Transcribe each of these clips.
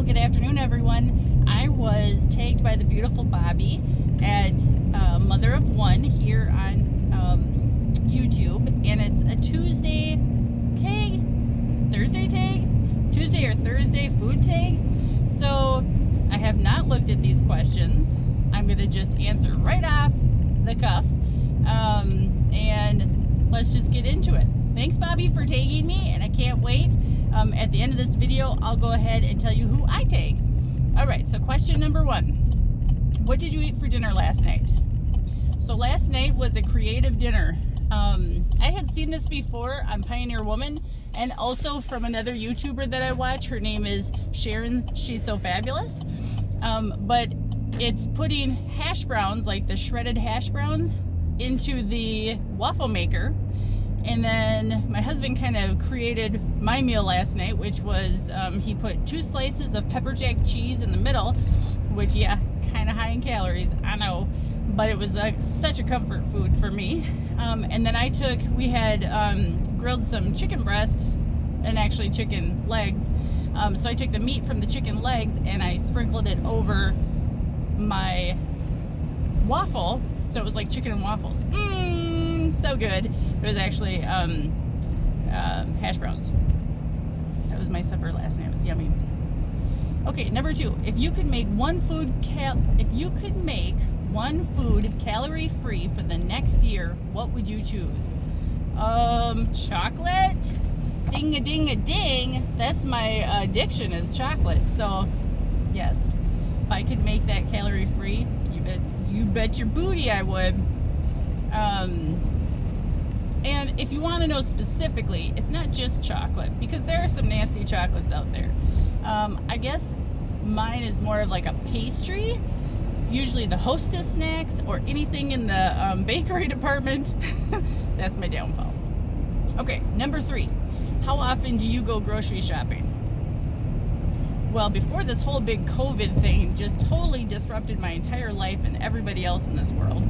good afternoon, everyone. I was tagged by the beautiful Bobbie at Mother of One here on YouTube, and it's a Tuesday or Thursday food tag. So I have not looked at these questions. I'm going to just answer right off the cuff, and let's just get into it. Thanks, Bobbie, for tagging me, and I can't wait. At the end of this video, I'll go ahead and tell you who I tag. All right, so question number one. What did you eat for dinner last night? So last night was a creative dinner. I had seen this before on Pioneer Woman, and also from another YouTuber that I watch. Her name is Sharon. She's so fabulous. But it's putting hash browns, like the shredded hash browns, into the waffle maker. And then my husband kind of created my meal last night, which was he put 2 slices of pepper jack cheese in the middle, which, yeah, kind of high in calories, I know, but it was such a comfort food for me. And then we had grilled some chicken breast and actually chicken legs. So I took the meat from the chicken legs and I sprinkled it over my waffle. So it was like chicken and waffles. So good. It was actually hash browns. That was my supper last night. It was yummy. Okay, number 2. If you could make one food calorie-free for the next year, what would you choose? Chocolate. Ding-a-ding-a-ding. That's my addiction, is chocolate. So, yes, if I could make that calorie-free, you bet your booty I would. And if you want to know specifically, it's not just chocolate, because there are some nasty chocolates out there. I guess mine is more of like a pastry, usually the Hostess snacks or anything in the bakery department. That's my downfall. Okay, number 3. How often do you go grocery shopping? Well, before this whole big COVID thing just totally disrupted my entire life and everybody else in this world,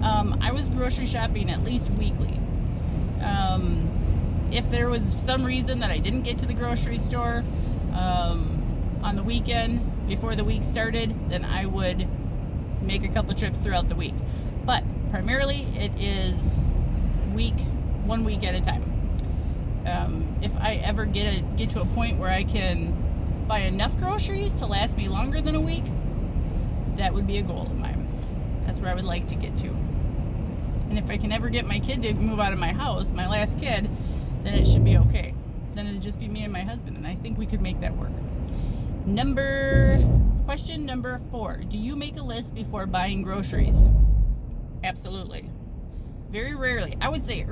I was grocery shopping at least weekly. If there was some reason that I didn't get to the grocery store on the weekend before the week started, then I would make a couple trips throughout the week. But primarily it is 1 week at a time. If I ever get to a point where I can buy enough groceries to last me longer than a week, that would be a goal of mine. That's where I would like to get to. And if I can ever get my kid to move out of my house, my last kid, then it should be okay. Then it'd just be me and my husband, and I think we could make that work. Question number 4. Do you make a list before buying groceries? Absolutely. Very rarely. I would say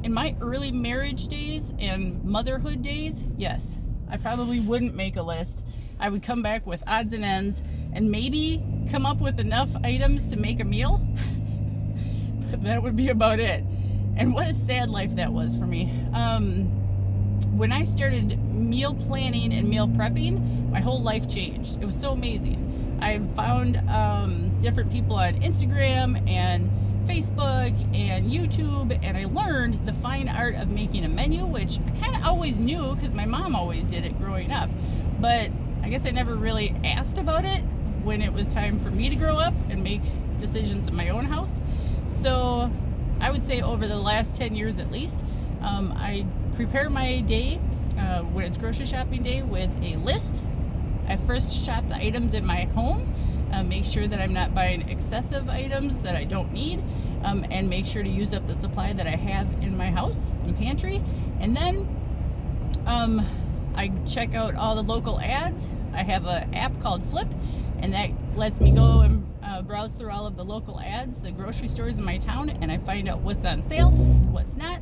in my early marriage days and motherhood days, yes. I probably wouldn't make a list. I would come back with odds and ends and maybe come up with enough items to make a meal. But that would be about it. And what a sad life that was for me. When I started meal planning and meal prepping, my whole life changed. It was so amazing. I found different people on Instagram and Facebook and YouTube, and I learned the fine art of making a menu, which I kind of always knew because my mom always did it growing up, but I guess I never really asked about it when it was time for me to grow up and make decisions in my own house. So I would say over the last 10 years at least, I prepare my day when it's grocery shopping day with a list. I first shop the items in my home, make sure that I'm not buying excessive items that I don't need, and make sure to use up the supply that I have in my house and pantry. And then I check out all the local ads. I have an app called Flip, and that lets me go and browse through all of the local ads, the grocery stores in my town, and I find out what's on sale, what's not.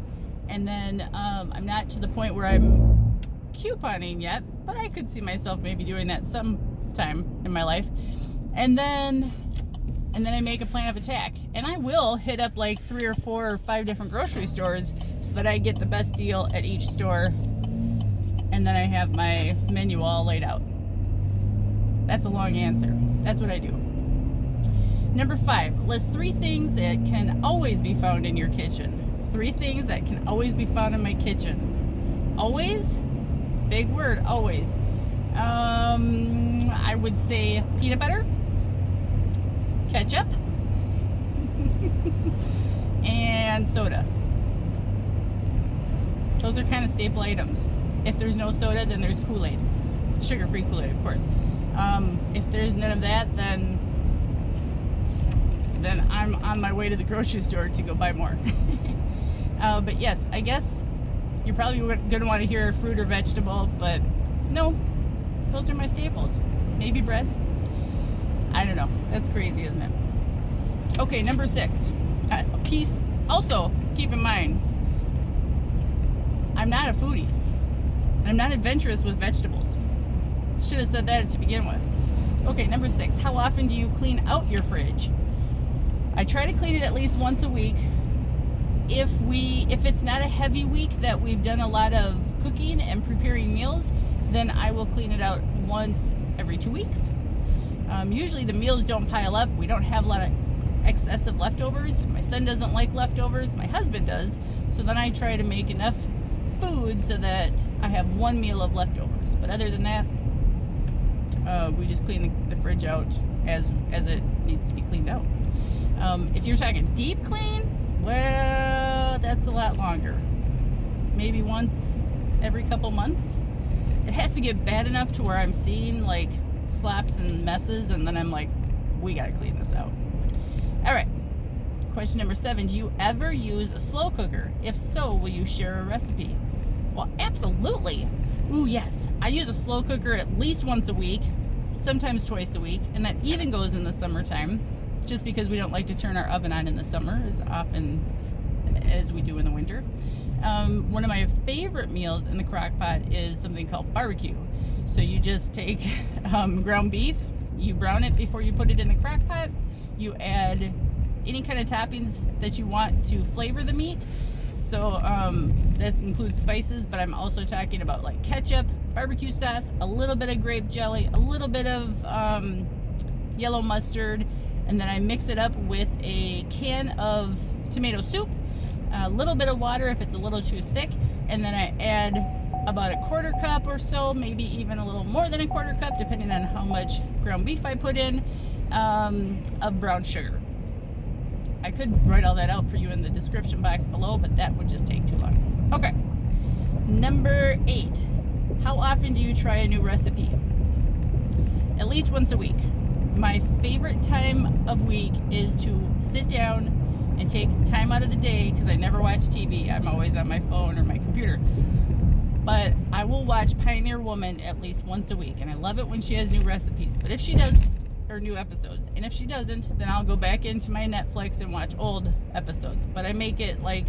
And then I'm not to the point where I'm couponing yet, but I could see myself maybe doing that sometime in my life. And then I make a plan of attack, and I will hit up like 3 or 4 or 5 different grocery stores so that I get the best deal at each store, and then I have my menu all laid out. That's a long answer. That's what I do. Number 5, list 3 things that can always be found in your kitchen. 3 things that can always be found in my kitchen. Always? It's a big word, always. I would say peanut butter, ketchup, and soda. Those are kind of staple items. If there's no soda, then there's Kool-Aid. Sugar-free Kool-Aid, of course. If there's none of that, then I'm on my way to the grocery store to go buy more. But yes, I guess you're probably going to want to hear fruit or vegetable, but no, those are my staples. Maybe bread. I don't know. That's crazy, isn't it? Okay, number 6. Piece. Also, keep in mind, I'm not a foodie. I'm not adventurous with vegetables. Should have said that to begin with. Okay, number 6. How often do you clean out your fridge? I try to clean it at least once a week. If it's not a heavy week that we've done a lot of cooking and preparing meals, then I will clean it out once every 2 weeks. Usually the meals don't pile up. We don't have a lot of excessive leftovers. My son doesn't like leftovers. My husband does. So then I try to make enough food so that I have one meal of leftovers. But other than that, we just clean the fridge out as it needs to be cleaned out. If you're talking deep clean, well, that's a lot longer. Maybe once every couple months. It has to get bad enough to where I'm seeing like slaps and messes, and then I'm like, we gotta clean this out. All right. Question number 7. Do you ever use a slow cooker? If so, will you share a recipe? Well, absolutely. Ooh, yes. I use a slow cooker at least once a week, sometimes twice a week, and that even goes in the summertime, just because we don't like to turn our oven on in the summer as often as we do in the winter. One of my favorite meals in the crock pot is something called barbecue. So you just take ground beef, you brown it before you put it in the crock pot, you add any kind of toppings that you want to flavor the meat. So that includes spices, but I'm also talking about like ketchup, barbecue sauce, a little bit of grape jelly, a little bit of yellow mustard, and then I mix it up with a can of tomato soup, a little bit of water if it's a little too thick, and then I add about a 1/4 cup or so, maybe even a little more than a 1/4 cup, depending on how much ground beef I put in, of brown sugar. I could write all that out for you in the description box below, but that would just take too long. Okay. Number 8. How often do you try a new recipe? At least once a week. My favorite time of week is to sit down and take time out of the day, because I never watch TV. I'm always on my phone or my computer. But I will watch Pioneer Woman at least once a week, and I love it when she has new recipes. But if she does, or new episodes, and if she doesn't, then I'll go back into my Netflix and watch old episodes. But I make it like,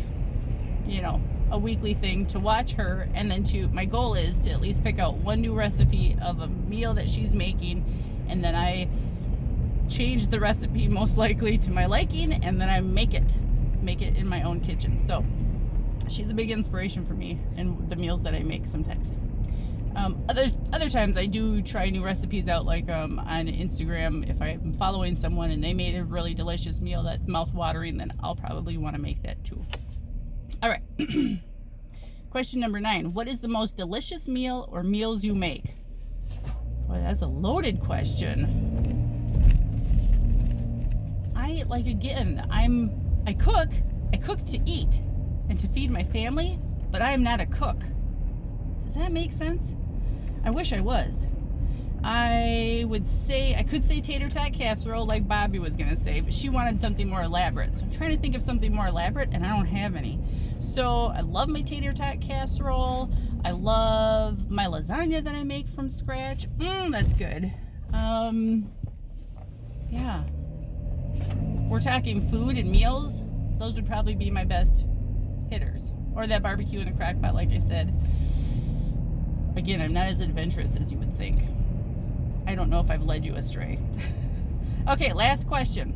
a weekly thing to watch her, and then my goal is to at least pick out one new recipe of a meal that she's making, and then I change the recipe most likely to my liking, and then I make it in my own kitchen. So she's a big inspiration for me and the meals that I make sometimes. Other times I do try new recipes out, like on Instagram. If I'm following someone and they made a really delicious meal that's mouth-watering, then I'll probably want to make that too. All right. Question number 9. What is the most delicious meal or meals you make? Boy, that's a loaded question. I cook to eat and to feed my family, but I am not a cook. Does that make sense? I wish I was. I could say tater tot casserole like Bobbie was gonna say, but she wanted something more elaborate. So I'm trying to think of something more elaborate, and I don't have any. So I love my tater tot casserole. I love my lasagna that I make from scratch. That's good. Yeah. We're talking food and meals. Those would probably be my best hitters. Or that barbecue in the crock pot, like I said. Again, I'm not as adventurous as you would think. I don't know if I've led you astray. Okay, last question.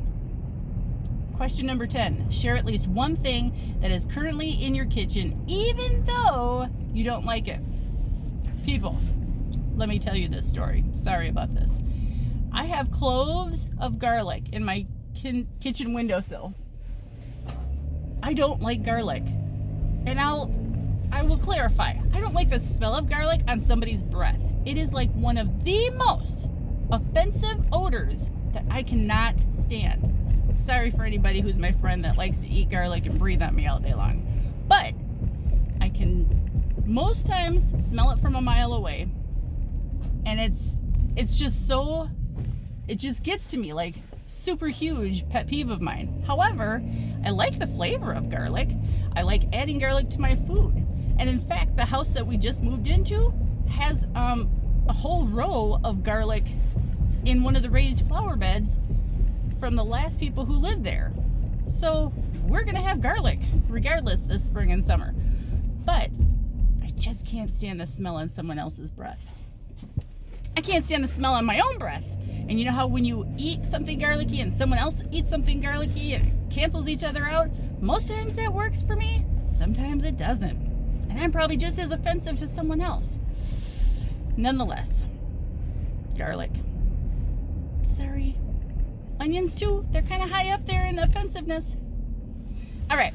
Question number 10. Share at least one thing that is currently in your kitchen, even though you don't like it. People, let me tell you this story. Sorry about this. I have cloves of garlic in my kitchen windowsill. I don't like garlic. And I will clarify. I don't like the smell of garlic on somebody's breath. It is like one of the most offensive odors that I cannot stand. Sorry for anybody who's my friend that likes to eat garlic and breathe on me all day long. But I can most times smell it from a mile away. And it's just so, it just gets to me, like super huge pet peeve of mine. However, I like the flavor of garlic. I like adding garlic to my food. And in fact, the house that we just moved into has a whole row of garlic in one of the raised flower beds from the last people who lived there. So we're gonna have garlic regardless this spring and summer. But I just can't stand the smell on someone else's breath. I can't stand the smell on my own breath. And you know how when you eat something garlicky and someone else eats something garlicky and it cancels each other out? Most times that works for me, sometimes it doesn't. And I'm probably just as offensive to someone else. Nonetheless, garlic. Sorry. Onions too, they're kind of high up there in offensiveness. All right,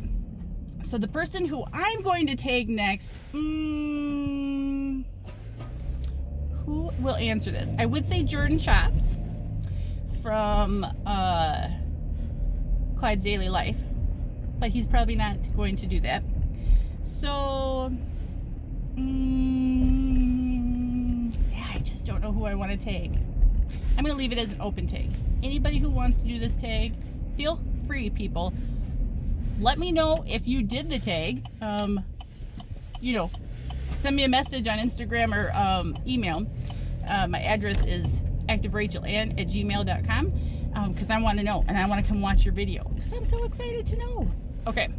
so the person who I'm going to tag next, who will answer this? I would say Jordan Chops from Clyde's Daily Life, but he's probably not going to do that. So, yeah, I just don't know who I want to tag. I'm going to leave it as an open tag. Anybody who wants to do this tag, feel free, people. Let me know if you did the tag. You know, send me a message on Instagram or email. My address is activerachelAnn@gmail.com because I want to know and I want to come watch your video because I'm so excited to know. Okay.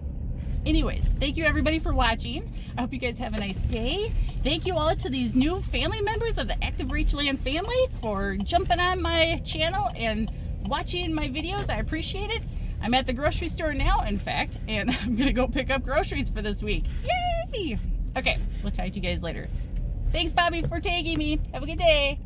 Anyways, thank you everybody for watching. I hope you guys have a nice day. Thank you all to these new family members of the Active Rachel Ann family for jumping on my channel and watching my videos. I appreciate it. I'm at the grocery store now, in fact, and I'm gonna go pick up groceries for this week. Yay! Okay, we'll talk to you guys later. Thanks, Bobbie, for tagging me. Have a good day.